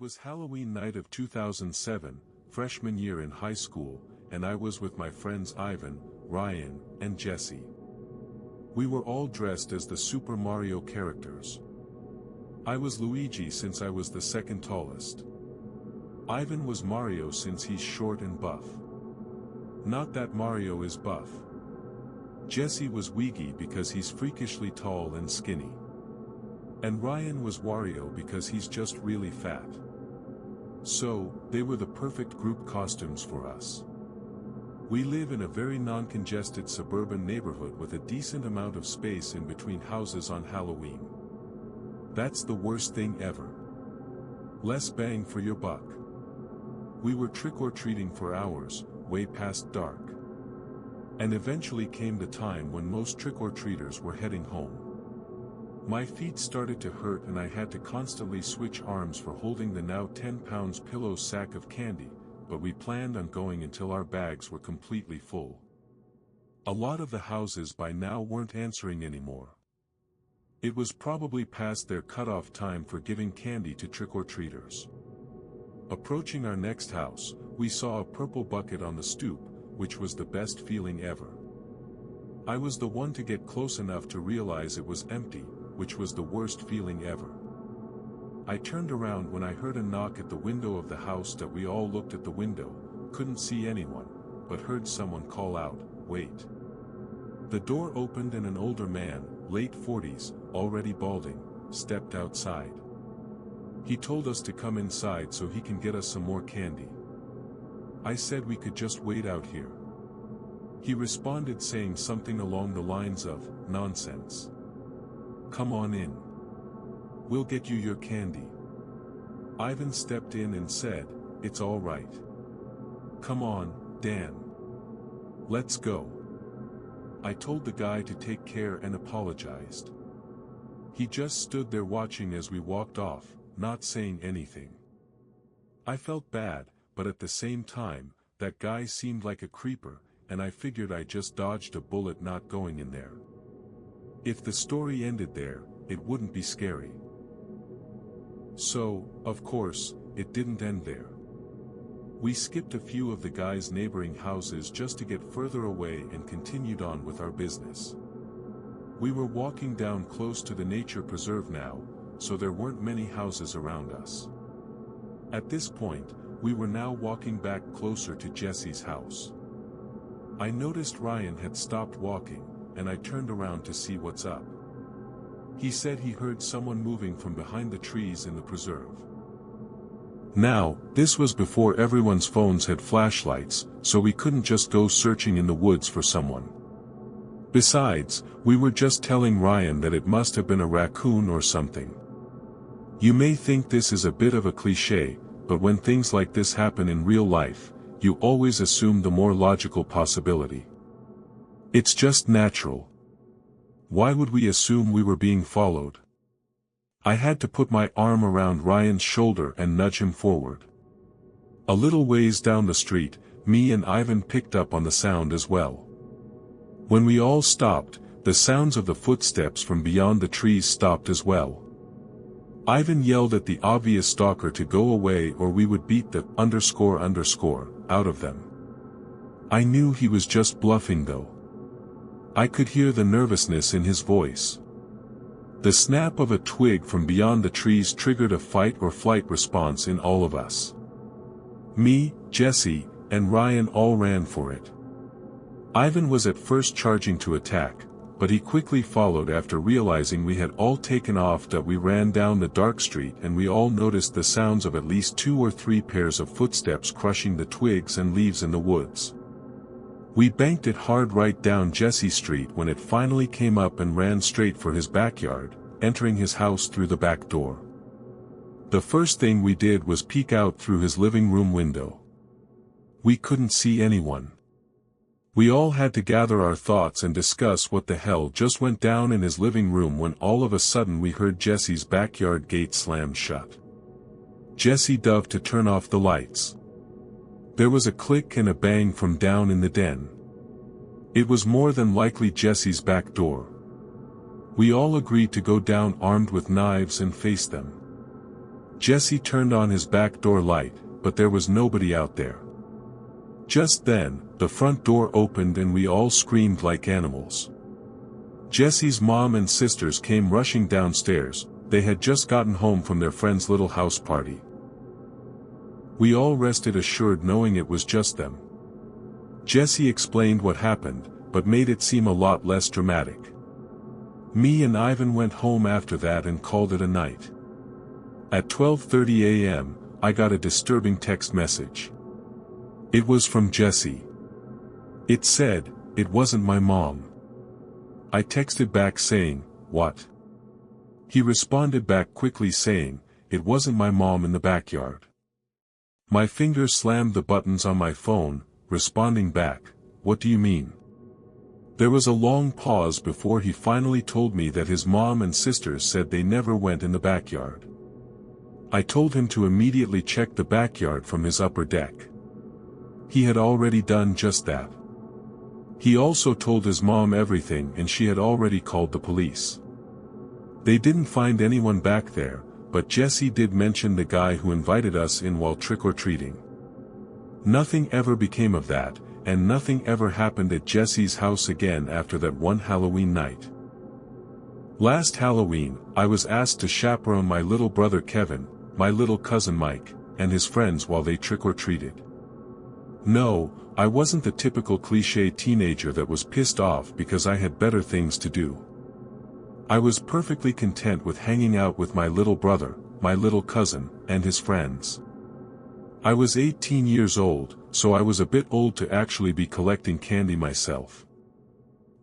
was Halloween night of 2007, freshman year in high school, and I was with my friends Ivan, Ryan, and Jesse. We were all dressed as the Super Mario characters. I was Luigi since I was the second tallest. Ivan was Mario since he's short and buff. Not that Mario is buff. Jesse was Luigi because he's freakishly tall and skinny. And Ryan was Wario because he's just really fat. So, they were the perfect group costumes for us. We live in a very non-congested suburban neighborhood with a decent amount of space in between houses on Halloween. That's the worst thing ever. Less bang for your buck. We were trick-or-treating for hours, way past dark. And eventually came the time when most trick-or-treaters were heading home. My feet started to hurt and I had to constantly switch arms for holding the now 10 pounds pillow sack of candy, but we planned on going until our bags were completely full. A lot of the houses by now weren't answering anymore. It was probably past their cutoff time for giving candy to trick-or-treaters. Approaching our next house, we saw a purple bucket on the stoop, which was the best feeling ever. I was the one to get close enough to realize it was empty, which was the worst feeling ever. I turned around when I heard a knock at the window of the house that we all looked at the window, couldn't see anyone, but heard someone call out, "Wait." The door opened and an older man, late 40s, already balding, stepped outside. He told us to come inside so he can get us some more candy. I said we could just wait out here. He responded saying something along the lines of, "Nonsense. Come on in. We'll get you your candy." Ivan stepped in and said, "It's all right. Come on, Dan. Let's go." I told the guy to take care and apologized. He just stood there watching as we walked off, not saying anything. I felt bad, but at the same time, that guy seemed like a creeper, and I figured I just dodged a bullet not going in there. If the story ended there, it wouldn't be scary. So, of course, it didn't end there. We skipped a few of the guy's neighboring houses just to get further away and continued on with our business. We were walking down close to the nature preserve now, so there weren't many houses around us. At this point, we were now walking back closer to Jesse's house. I noticed Ryan had stopped walking, and I turned around to see what's up. He said he heard someone moving from behind the trees in the preserve. Now, this was before everyone's phones had flashlights, so we couldn't just go searching in the woods for someone. Besides, we were just telling Ryan that it must have been a raccoon or something. You may think this is a bit of a cliché, but when things like this happen in real life, you always assume the more logical possibility. It's just natural. Why would we assume we were being followed? I had to put my arm around Ryan's shoulder and nudge him forward. A little ways down the street, me and Ivan picked up on the sound as well. When we all stopped, the sounds of the footsteps from beyond the trees stopped as well. Ivan yelled at the obvious stalker to go away or we would beat the __ out of them. I knew he was just bluffing though. I could hear the nervousness in his voice. The snap of a twig from beyond the trees triggered a fight or flight response in all of us. Me, Jesse, and Ryan all ran for it. Ivan was at first charging to attack, but he quickly followed after realizing we had all taken off. That we ran down the dark street and we all noticed the sounds of at least 2 or 3 pairs of footsteps crushing the twigs and leaves in the woods. We banked it hard right down Jesse Street when it finally came up and ran straight for his backyard, entering his house through the back door. The first thing we did was peek out through his living room window. We couldn't see anyone. We all had to gather our thoughts and discuss what the hell just went down in his living room when all of a sudden we heard Jesse's backyard gate slam shut. Jesse dove to turn off the lights. There was a click and a bang from down in the den. It was more than likely Jesse's back door. We all agreed to go down armed with knives and face them. Jesse turned on his back door light, but there was nobody out there. Just then, the front door opened and we all screamed like animals. Jesse's mom and sisters came rushing downstairs. They had just gotten home from their friend's little house party. We all rested assured knowing it was just them. Jesse explained what happened, but made it seem a lot less dramatic. Me and Ivan went home after that and called it a night. At 12:30 a.m., I got a disturbing text message. It was from Jesse. It said, "It wasn't my mom." I texted back saying, "What?" He responded back quickly saying, "It wasn't my mom in the backyard." My fingers slammed the buttons on my phone, responding back, "What do you mean?" There was a long pause before he finally told me that his mom and sisters said they never went in the backyard. I told him to immediately check the backyard from his upper deck. He had already done just that. He also told his mom everything and she had already called the police. They didn't find anyone back there, but Jesse did mention the guy who invited us in while trick-or-treating. Nothing ever became of that, and nothing ever happened at Jesse's house again after that one Halloween night. Last Halloween, I was asked to chaperone my little brother Kevin, my little cousin Mike, and his friends while they trick-or-treated. No, I wasn't the typical cliché teenager that was pissed off because I had better things to do. I was perfectly content with hanging out with my little brother, my little cousin, and his friends. I was 18 years old, so I was a bit old to actually be collecting candy myself.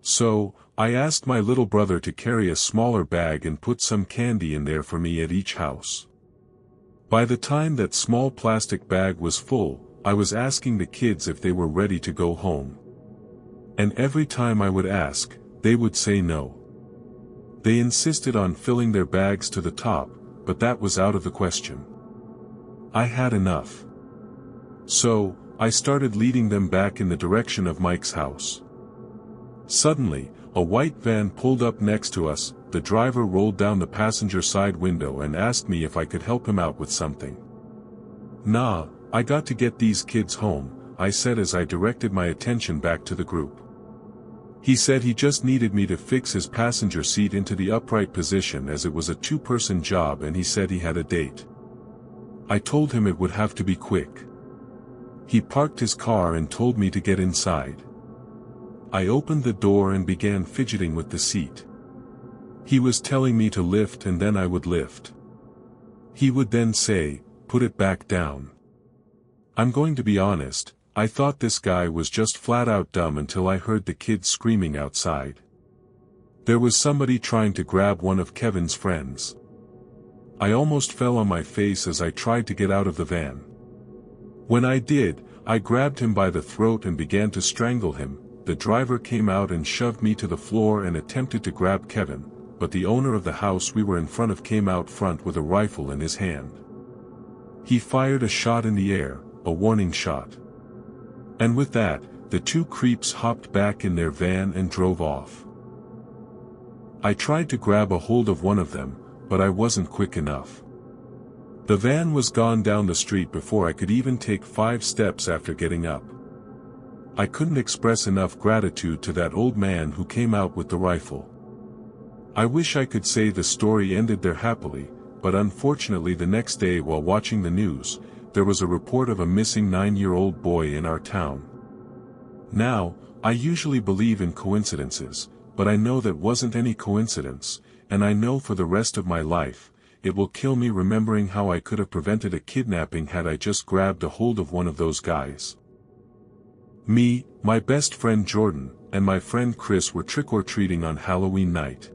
So, I asked my little brother to carry a smaller bag and put some candy in there for me at each house. By the time that small plastic bag was full, I was asking the kids if they were ready to go home. And every time I would ask, they would say no. They insisted on filling their bags to the top, but that was out of the question. I had enough. So, I started leading them back in the direction of Mike's house. Suddenly, a white van pulled up next to us. The driver rolled down the passenger side window and asked me if I could help him out with something. "Nah, I got to get these kids home," I said as I directed my attention back to the group. He said he just needed me to fix his passenger seat into the upright position as it was a two-person job and he said he had a date. I told him it would have to be quick. He parked his car and told me to get inside. I opened the door and began fidgeting with the seat. He was telling me to lift and then I would lift. He would then say, "Put it back down." I'm going to be honest, I thought this guy was just flat out dumb until I heard the kids screaming outside. There was somebody trying to grab one of Kevin's friends. I almost fell on my face as I tried to get out of the van. When I did, I grabbed him by the throat and began to strangle him. The driver came out and shoved me to the floor and attempted to grab Kevin, but the owner of the house we were in front of came out front with a rifle in his hand. He fired a shot in the air, a warning shot. And with that, the two creeps hopped back in their van and drove off. I tried to grab a hold of one of them, but I wasn't quick enough. The van was gone down the street before I could even take 5 steps after getting up. I couldn't express enough gratitude to that old man who came out with the rifle. I wish I could say the story ended there happily, but unfortunately the next day while watching the news, there was a report of a missing 9-year-old boy in our town. Now, I usually believe in coincidences, but I know that wasn't any coincidence, and I know for the rest of my life, it will kill me remembering how I could have prevented a kidnapping had I just grabbed a hold of one of those guys. Me, my best friend Jordan, and my friend Chris were trick-or-treating on Halloween night.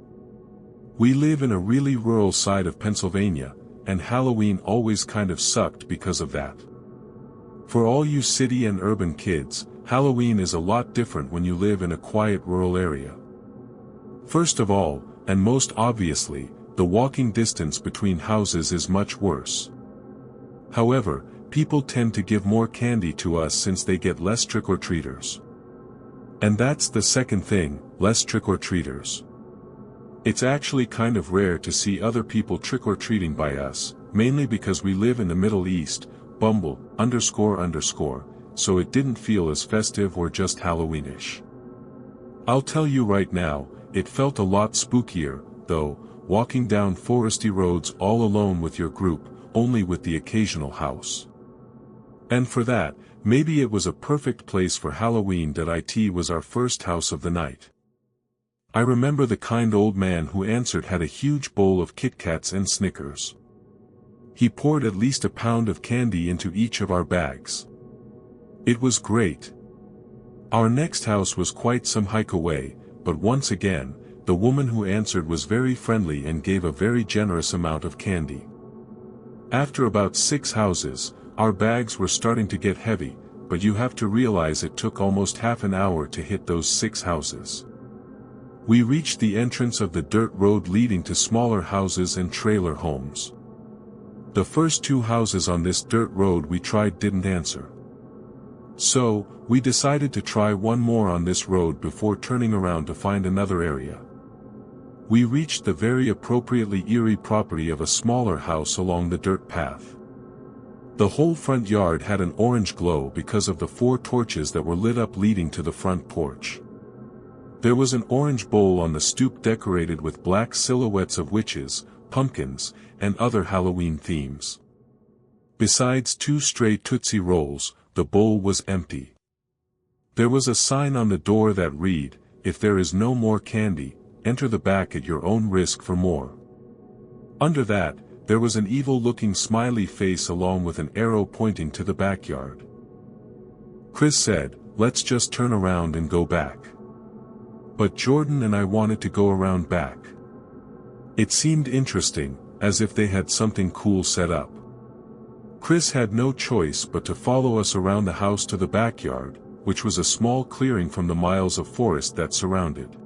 We live in a really rural side of Pennsylvania, and Halloween always kind of sucked because of that. For all you city and urban kids, Halloween is a lot different when you live in a quiet rural area. First of all, and most obviously, the walking distance between houses is much worse. However, people tend to give more candy to us since they get less trick-or-treaters. And that's the second thing, less trick-or-treaters. It's actually kind of rare to see other people trick-or-treating by us, mainly because we live in the Middle East, Bumble, __, so it didn't feel as festive or just Halloweenish. I'll tell you right now, it felt a lot spookier, though, walking down foresty roads all alone with your group, only with the occasional house. And for that, maybe it was a perfect place for Halloween. It was our first house of the night. I remember the kind old man who answered had a huge bowl of Kit Kats and Snickers. He poured at least a pound of candy into each of our bags. It was great. Our next house was quite some hike away, but once again, the woman who answered was very friendly and gave a very generous amount of candy. After about 6 houses, our bags were starting to get heavy, but you have to realize it took almost half an hour to hit those 6 houses. We reached the entrance of the dirt road leading to smaller houses and trailer homes. The first 2 houses on this dirt road we tried didn't answer. So, we decided to try one more on this road before turning around to find another area. We reached the very appropriately eerie property of a smaller house along the dirt path. The whole front yard had an orange glow because of the 4 torches that were lit up leading to the front porch. There was an orange bowl on the stoop decorated with black silhouettes of witches, pumpkins, and other Halloween themes. Besides 2 stray Tootsie Rolls, the bowl was empty. There was a sign on the door that read, "If there is no more candy, enter the back at your own risk for more." Under that, there was an evil-looking smiley face along with an arrow pointing to the backyard. Chris said, "Let's just turn around and go back." But Jordan and I wanted to go around back. It seemed interesting, as if they had something cool set up. Chris had no choice but to follow us around the house to the backyard, which was a small clearing from the miles of forest that surrounded.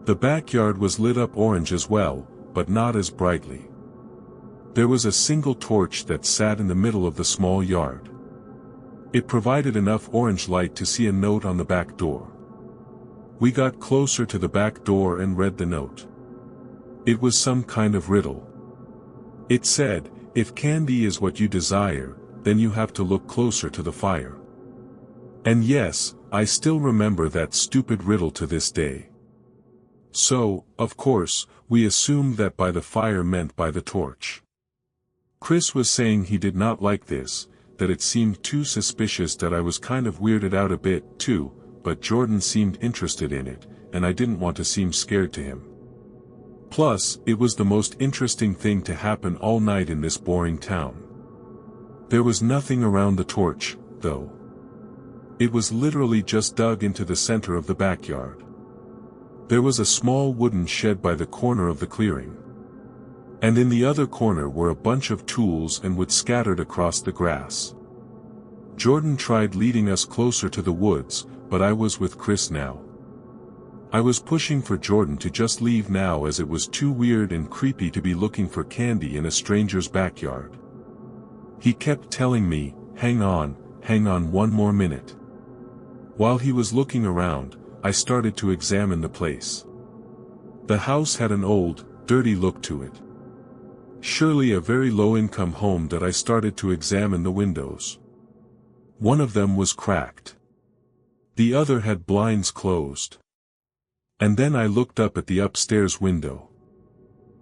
The backyard was lit up orange as well, but not as brightly. There was a single torch that sat in the middle of the small yard. It provided enough orange light to see a note on the back door. We got closer to the back door and read the note. It was some kind of riddle. It said, "If candy is what you desire, then you have to look closer to the fire." And yes, I still remember that stupid riddle to this day. So, of course, we assumed that by the fire meant by the torch. Chris was saying he did not like this, that it seemed too suspicious. That I was kind of weirded out a bit, too, but Jordan seemed interested in it, and I didn't want to seem scared to him. Plus, it was the most interesting thing to happen all night in this boring town. There was nothing around the torch, though. It was literally just dug into the center of the backyard. There was a small wooden shed by the corner of the clearing. And in the other corner were a bunch of tools and wood scattered across the grass. Jordan tried leading us closer to the woods, but I was with Chris now. I was pushing for Jordan to just leave now, as it was too weird and creepy to be looking for candy in a stranger's backyard. He kept telling me, hang on one more minute." While he was looking around, I started to examine the place. The house had an old, dirty look to it. Surely a very low-income home. That I started to examine the windows. One of them was cracked. The other had blinds closed. And then I looked up at the upstairs window.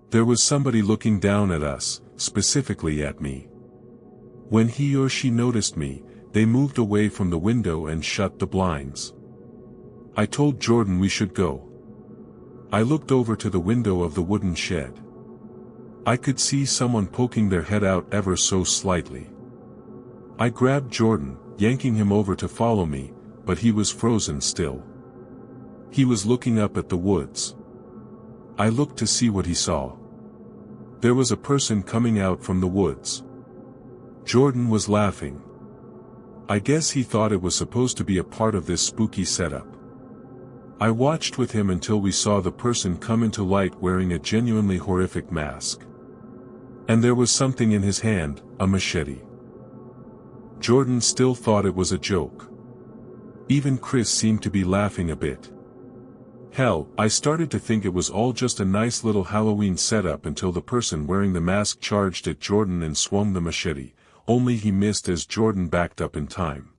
There was somebody looking down at us, specifically at me. When he or she noticed me, they moved away from the window and shut the blinds. I told Jordan we should go. I looked over to the window of the wooden shed. I could see someone poking their head out ever so slightly. I grabbed Jordan, yanking him over to follow me, but he was frozen still. He was looking up at the woods. I looked to see what he saw. There was a person coming out from the woods. Jordan was laughing. I guess he thought it was supposed to be a part of this spooky setup. I watched with him until we saw the person come into light wearing a genuinely horrific mask. And there was something in his hand, a machete. Jordan still thought it was a joke. Even Chris seemed to be laughing a bit. Hell, I started to think it was all just a nice little Halloween setup until the person wearing the mask charged at Jordan and swung the machete, only he missed as Jordan backed up in time.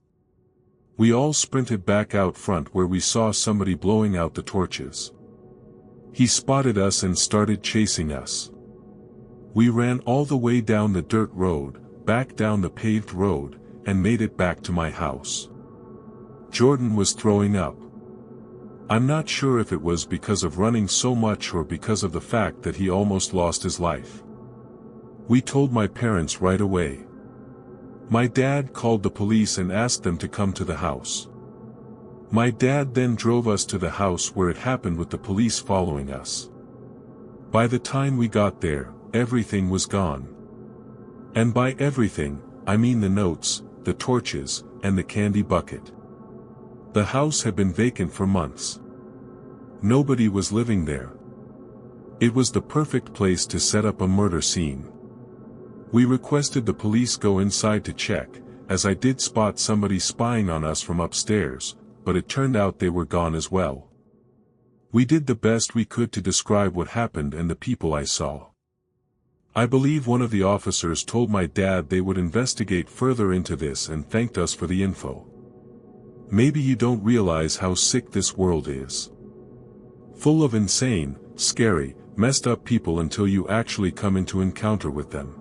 We all sprinted back out front where we saw somebody blowing out the torches. He spotted us and started chasing us. We ran all the way down the dirt road, back down the paved road, and made it back to my house. Jordan was throwing up. I'm not sure if it was because of running so much or because of the fact that he almost lost his life. We told my parents right away. My dad called the police and asked them to come to the house. My dad then drove us to the house where it happened with the police following us. By the time we got there, everything was gone. And by everything, I mean the notes, the torches, and the candy bucket. The house had been vacant for months. Nobody was living there. It was the perfect place to set up a murder scene. We requested the police go inside to check, as I did spot somebody spying on us from upstairs, but it turned out they were gone as well. We did the best we could to describe what happened and the people I saw. I believe one of the officers told my dad they would investigate further into this and thanked us for the info. Maybe you don't realize how sick this world is. Full of insane, scary, messed up people until you actually come into encounter with them.